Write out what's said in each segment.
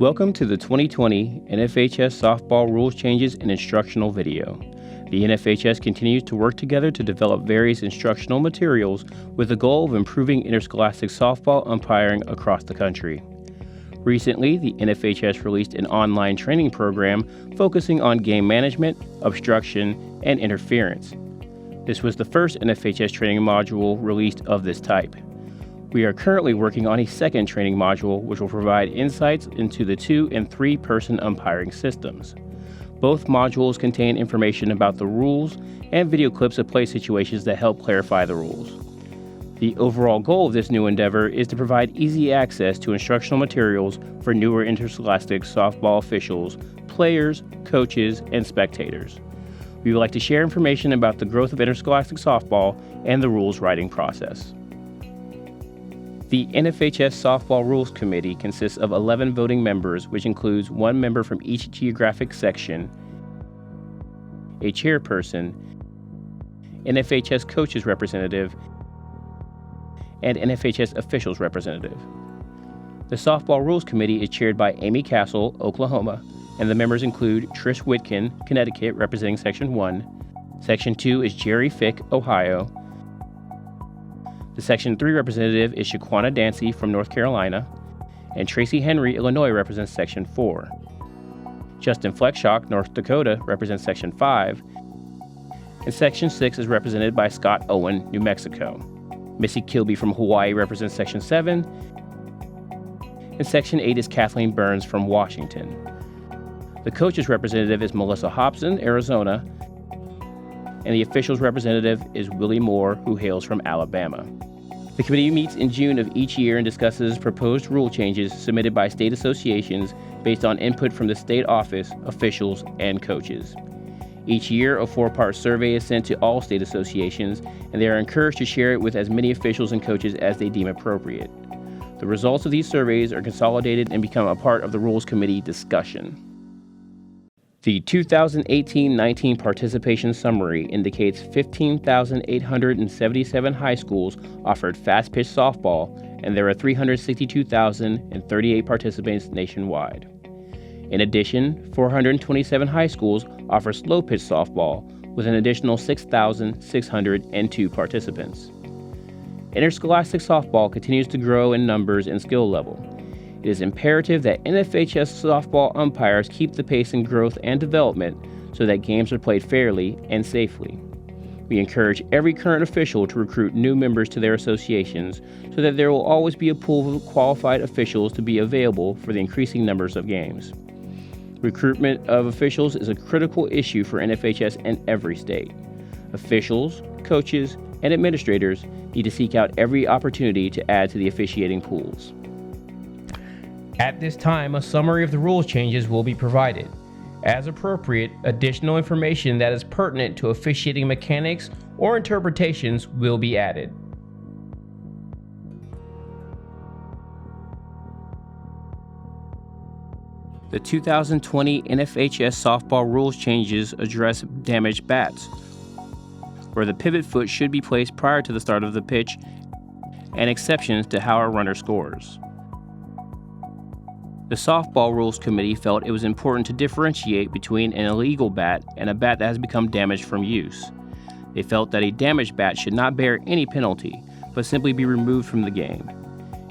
Welcome to the 2020 NFHS Softball Rules Changes and Instructional Video. The NFHS continues to work together to develop various instructional materials with the goal of improving interscholastic softball umpiring across the country. Recently, the NFHS released an online training program focusing on game management, obstruction, and interference. This was the first NFHS training module released of this type. We are currently working on a second training module which will provide insights into the 2- and 3-person umpiring systems. Both modules contain information about the rules and video clips of play situations that help clarify the rules. The overall goal of this new endeavor is to provide easy access to instructional materials for newer interscholastic softball officials, players, coaches, and spectators. We would like to share information about the growth of interscholastic softball and the rules writing process. The NFHS Softball Rules Committee consists of 11 voting members, which includes 1 member from each geographic section, a chairperson, NFHS coaches representative, and NFHS officials representative. The Softball Rules Committee is chaired by Amy Castle, Oklahoma, and the members include Trish Whitkin, Connecticut, representing Section 1. Section 2 is Jerry Fick, Ohio. The Section 3 representative is Shaquana Dancy from North Carolina, and Tracy Henry, Illinois, represents Section 4. Justin Fleckshock, North Dakota, represents Section 5, and Section 6 is represented by Scott Owen, New Mexico. Missy Kilby from Hawaii represents Section 7, and Section 8 is Kathleen Burns from Washington. The coaches representative is Melissa Hobson, Arizona, and the officials representative is Willie Moore, who hails from Alabama. The committee meets in June of each year and discusses proposed rule changes submitted by state associations based on input from the state office, officials, and coaches. Each year, a 4-part survey is sent to all state associations, and they are encouraged to share it with as many officials and coaches as they deem appropriate. The results of these surveys are consolidated and become a part of the Rules Committee discussion. The 2018-19 participation summary indicates 15,877 high schools offered fast-pitch softball, and there are 362,038 participants nationwide. In addition, 427 high schools offer slow-pitch softball, with an additional 6,602 participants. Interscholastic softball continues to grow in numbers and skill level. It is imperative that NFHS softball umpires keep the pace in growth and development so that games are played fairly and safely. We encourage every current official to recruit new members to their associations so that there will always be a pool of qualified officials to be available for the increasing numbers of games. Recruitment of officials is a critical issue for NFHS in every state. Officials, coaches, and administrators need to seek out every opportunity to add to the officiating pools. At this time, a summary of the rules changes will be provided. As appropriate, additional information that is pertinent to officiating mechanics or interpretations will be added. The 2020 NFHS softball rules changes address damaged bats, where the pivot foot should be placed prior to the start of the pitch, and exceptions to how a runner scores. The Softball Rules Committee felt it was important to differentiate between an illegal bat and a bat that has become damaged from use. They felt that a damaged bat should not bear any penalty, but simply be removed from the game.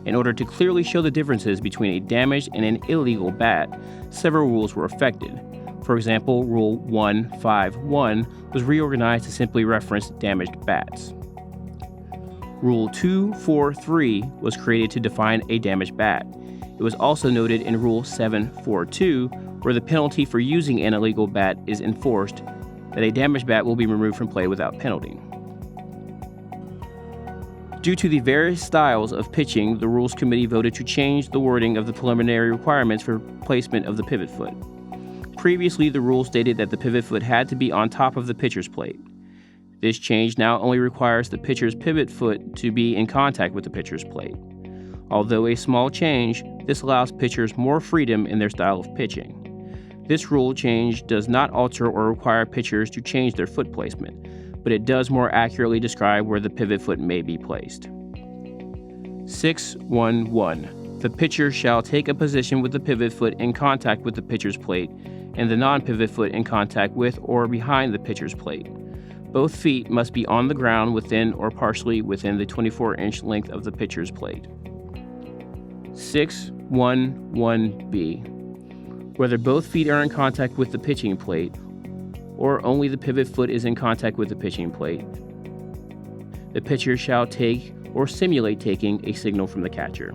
In order to clearly show the differences between a damaged and an illegal bat, several rules were affected. For example, Rule 151 was reorganized to simply reference damaged bats. Rule 243 was created to define a damaged bat. It was also noted in Rule 742, where the penalty for using an illegal bat is enforced, that a damaged bat will be removed from play without penalty. Due to the various styles of pitching, the Rules Committee voted to change the wording of the preliminary requirements for placement of the pivot foot. Previously, the rule stated that the pivot foot had to be on top of the pitcher's plate. This change now only requires the pitcher's pivot foot to be in contact with the pitcher's plate. Although a small change, this allows pitchers more freedom in their style of pitching. This rule change does not alter or require pitchers to change their foot placement, but it does more accurately describe where the pivot foot may be placed. 611. The pitcher shall take a position with the pivot foot in contact with the pitcher's plate and the non-pivot foot in contact with or behind the pitcher's plate. Both feet must be on the ground within or partially within the 24-inch length of the pitcher's plate. 6.1.1b. Whether both feet are in contact with the pitching plate or only the pivot foot is in contact with the pitching plate, the pitcher shall take or simulate taking a signal from the catcher.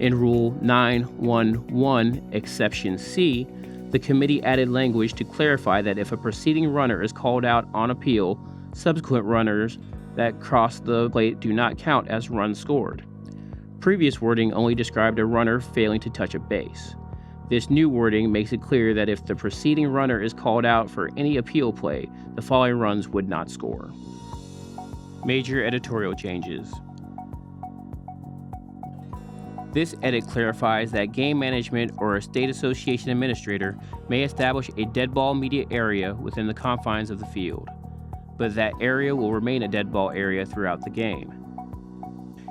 In Rule 9.1.1, Exception C, the committee added language to clarify that if a preceding runner is called out on appeal, subsequent runners that cross the plate do not count as runs scored. Previous wording only described a runner failing to touch a base. This new wording makes it clear that if the preceding runner is called out for any appeal play, the following runs would not score. Major editorial changes. This edit clarifies that game management or a state association administrator may establish a dead ball media area within the confines of the field, but that area will remain a dead ball area throughout the game.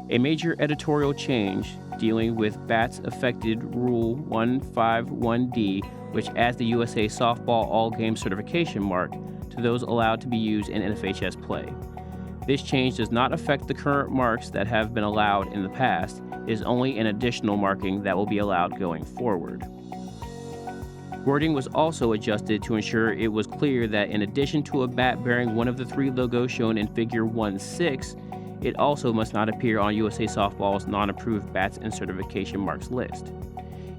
A major editorial change dealing with bats affected Rule 151D, which adds the USA Softball All Game certification mark to those allowed to be used in NFHS play. This change does not affect the current marks that have been allowed in the past. It is only an additional marking that will be allowed going forward. Wording was also adjusted to ensure it was clear that in addition to a bat bearing one of the three logos shown in Figure 1.6, it also must not appear on USA Softball's non-approved bats and certification marks list.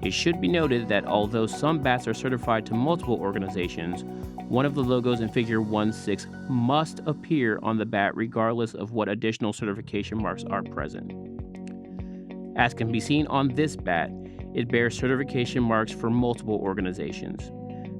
It should be noted that although some bats are certified to multiple organizations, one of the logos in Figure 1.6 must appear on the bat regardless of what additional certification marks are present. As can be seen on this bat, it bears certification marks for multiple organizations.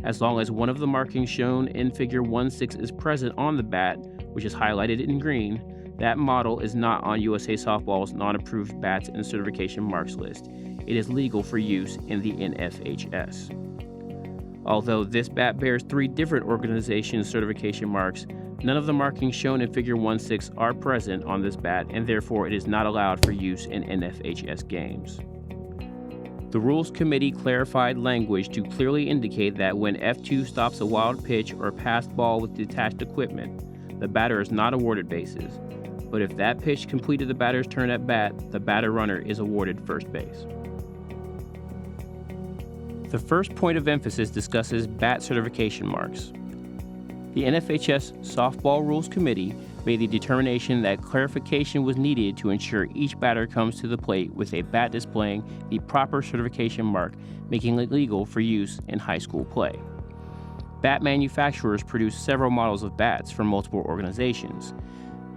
As long as one of the markings shown in Figure 1.6 is present on the bat, which is highlighted in green, that model is not on USA Softball's non-approved bats and certification marks list. It is legal for use in the NFHS. Although this bat bears three different organizations' certification marks, none of the markings shown in Figure 1.6 are present on this bat, and therefore it is not allowed for use in NFHS games. The Rules Committee clarified language to clearly indicate that when F2 stops a wild pitch or passed ball with detached equipment, the batter is not awarded bases, but if that pitch completed the batter's turn at bat, the batter runner is awarded first base. The first point of emphasis discusses bat certification marks. The NFHS Softball Rules Committee made the determination that clarification was needed to ensure each batter comes to the plate with a bat displaying the proper certification mark, making it legal for use in high school play. Bat manufacturers produce several models of bats for multiple organizations.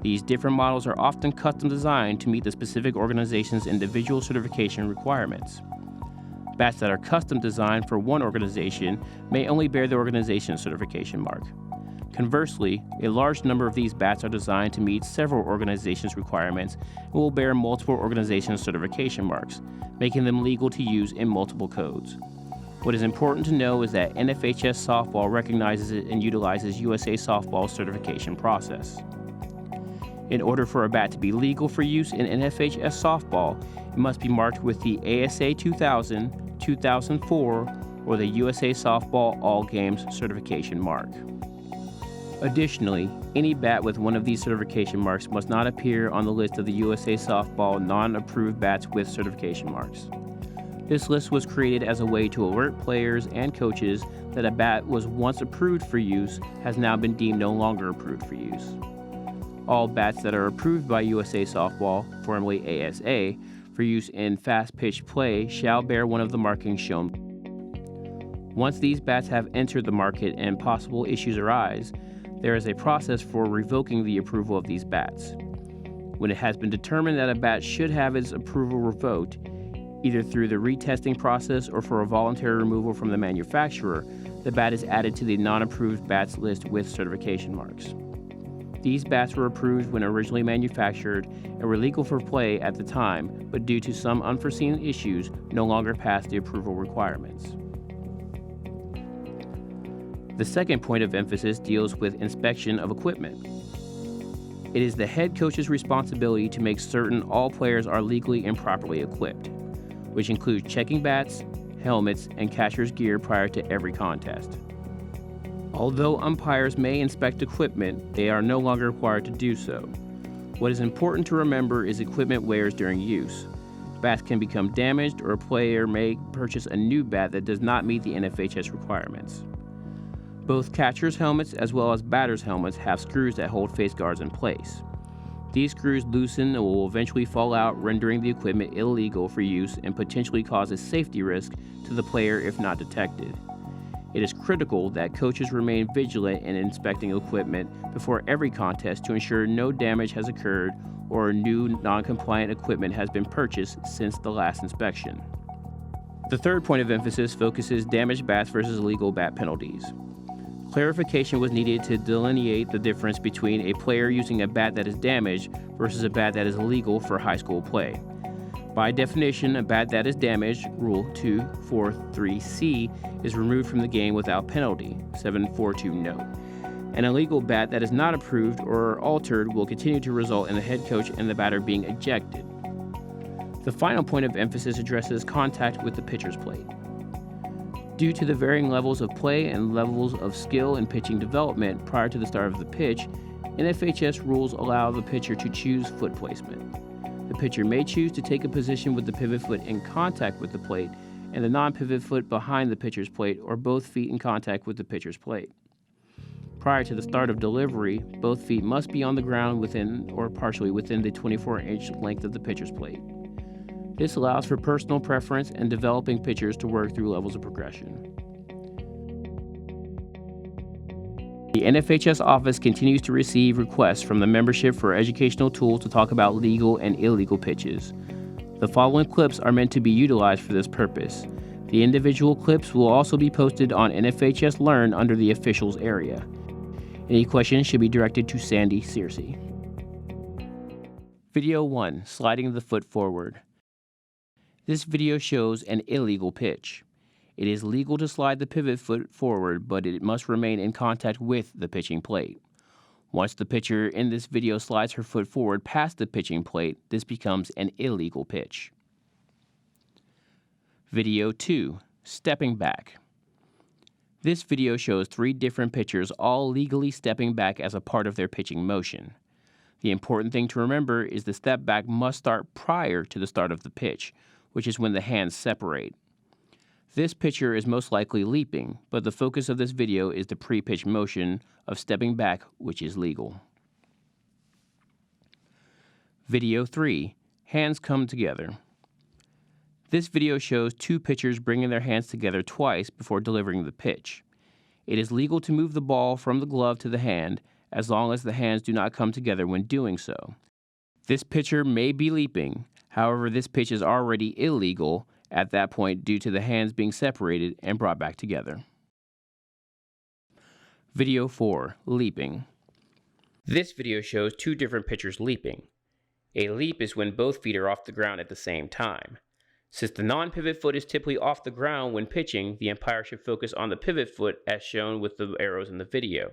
These different models are often custom designed to meet the specific organization's individual certification requirements. Bats that are custom designed for one organization may only bear the organization's certification mark. Conversely, a large number of these bats are designed to meet several organizations' requirements and will bear multiple organizations' certification marks, making them legal to use in multiple codes. What is important to know is that NFHS Softball recognizes it and utilizes USA Softball's certification process. In order for a bat to be legal for use in NFHS Softball, it must be marked with the ASA 2000, 2004, or the USA Softball All Games certification mark. Additionally, any bat with one of these certification marks must not appear on the list of the USA Softball non-approved bats with certification marks. This list was created as a way to alert players and coaches that a bat was once approved for use has now been deemed no longer approved for use. All bats that are approved by USA Softball, formerly ASA, for use in fast-pitch play shall bear one of the markings shown. Once these bats have entered the market and possible issues arise, there is a process for revoking the approval of these bats. When it has been determined that a bat should have its approval revoked, either through the retesting process or for a voluntary removal from the manufacturer, the bat is added to the non-approved bats list with certification marks. These bats were approved when originally manufactured and were legal for play at the time, but due to some unforeseen issues, no longer passed the approval requirements. The second point of emphasis deals with inspection of equipment. It is the head coach's responsibility to make certain all players are legally and properly equipped, which includes checking bats, helmets, and catcher's gear prior to every contest. Although umpires may inspect equipment, they are no longer required to do so. What is important to remember is equipment wears during use. Bats can become damaged, or a player may purchase a new bat that does not meet the NFHS requirements. Both catchers' helmets as well as batters' helmets have screws that hold face guards in place. These screws loosen and will eventually fall out, rendering the equipment illegal for use and potentially cause a safety risk to the player if not detected. It is critical that coaches remain vigilant in inspecting equipment before every contest to ensure no damage has occurred or new non-compliant equipment has been purchased since the last inspection. The third point of emphasis focuses damaged bats versus illegal bat penalties. Clarification was needed to delineate the difference between a player using a bat that is damaged versus a bat that is illegal for high school play. By definition, a bat that is damaged, Rule 243C, is removed from the game without penalty, 742 note. An illegal bat that is not approved or altered will continue to result in the head coach and the batter being ejected. The final point of emphasis addresses contact with the pitcher's plate. Due to the varying levels of play and levels of skill in pitching development prior to the start of the pitch, NFHS rules allow the pitcher to choose foot placement. The pitcher may choose to take a position with the pivot foot in contact with the plate and the non-pivot foot behind the pitcher's plate, or both feet in contact with the pitcher's plate. Prior to the start of delivery, both feet must be on the ground within or partially within the 24-inch length of the pitcher's plate. This allows for personal preference and developing pitchers to work through levels of progression. The NFHS office continues to receive requests from the membership for educational tools to talk about legal and illegal pitches. The following clips are meant to be utilized for this purpose. The individual clips will also be posted on NFHS Learn under the officials area. Any questions should be directed to Sandy Searcy. Video 1, sliding the foot forward. This video shows an illegal pitch. It is legal to slide the pivot foot forward, but it must remain in contact with the pitching plate. Once the pitcher in this video slides her foot forward past the pitching plate, this becomes an illegal pitch. Video 2, stepping back. This video shows 3 different pitchers all legally stepping back as a part of their pitching motion. The important thing to remember is the step back must start prior to the start of the pitch, which is when the hands separate. This pitcher is most likely leaping, but the focus of this video is the pre-pitch motion of stepping back, which is legal. Video 3, hands come together. This video shows 2 pitchers bringing their hands together twice before delivering the pitch. It is legal to move the ball from the glove to the hand as long as the hands do not come together when doing so. This pitcher may be leaping, however, this pitch is already illegal at that point due to the hands being separated and brought back together. Video 4, leaping. This video shows 2 different pitchers leaping. A leap is when both feet are off the ground at the same time. Since the non-pivot foot is typically off the ground when pitching, the umpire should focus on the pivot foot as shown with the arrows in the video.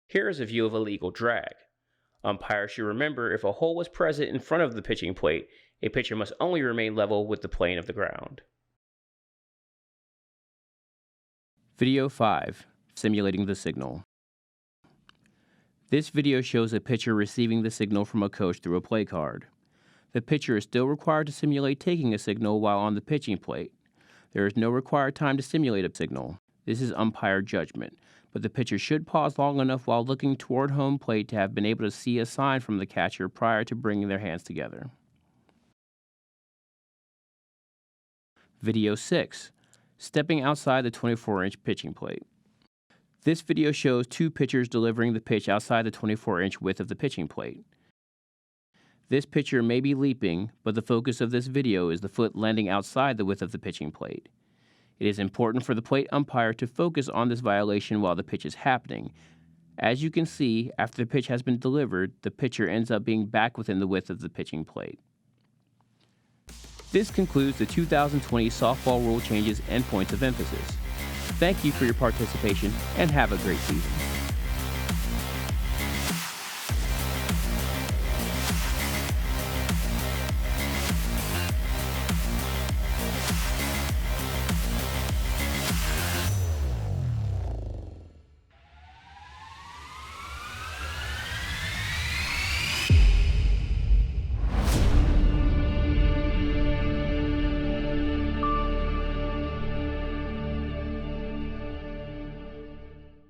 Here is a view of a legal drag. Umpires should remember if a hole was present in front of the pitching plate, a pitcher must only remain level with the plane of the ground. Video 5, simulating the signal. This video shows a pitcher receiving the signal from a coach through a play card. The pitcher is still required to simulate taking a signal while on the pitching plate. There is no required time to simulate a signal. This is umpire judgment, but the pitcher should pause long enough while looking toward home plate to have been able to see a sign from the catcher prior to bringing their hands together. Video 6, stepping outside the 24-inch pitching plate. This video shows 2 pitchers delivering the pitch outside the 24-inch width of the pitching plate. This pitcher may be leaping, but the focus of this video is the foot landing outside the width of the pitching plate. It is important for the plate umpire to focus on this violation while the pitch is happening. As you can see, after the pitch has been delivered, the pitcher ends up being back within the width of the pitching plate. This concludes the 2020 softball rule changes and points of emphasis. Thank you for your participation and have a great season.